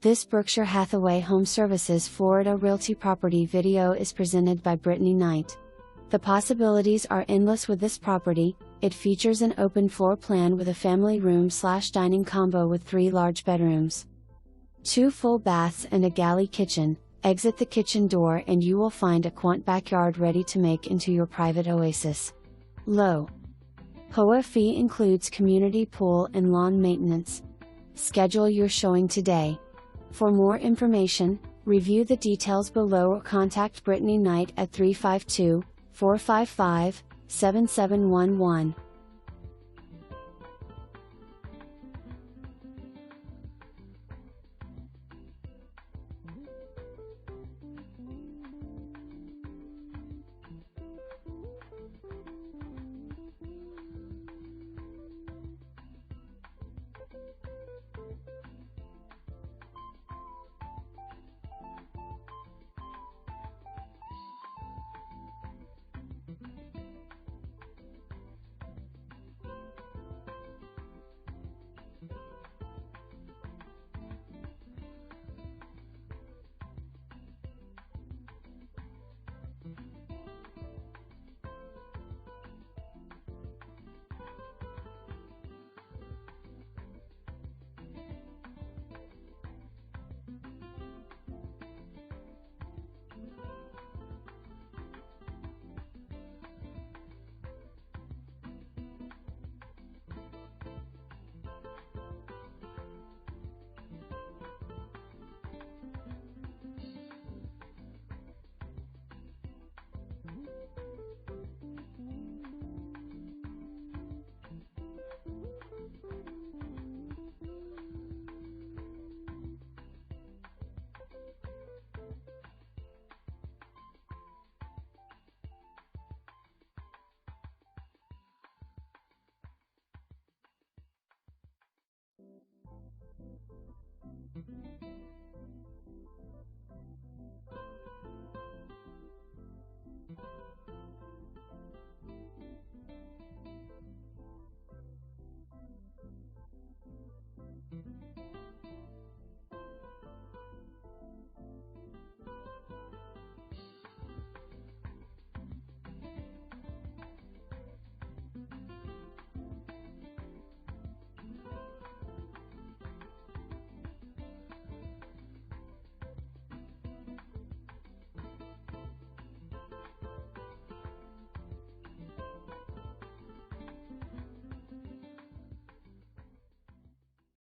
This Berkshire Hathaway HomeServices Florida Realty property video is presented by Brittany Knight. The possibilities are endless with this property. It features an open floor plan with a family room/dining combo with 3 large bedrooms, 2 full baths and a galley kitchen. Exit the kitchen door and you will find a quant backyard ready to make into your private oasis. Low HOA fee includes community pool and lawn maintenance. Schedule your showing today. For more information, review the details below or contact Brittany Knight at 352-455-7711.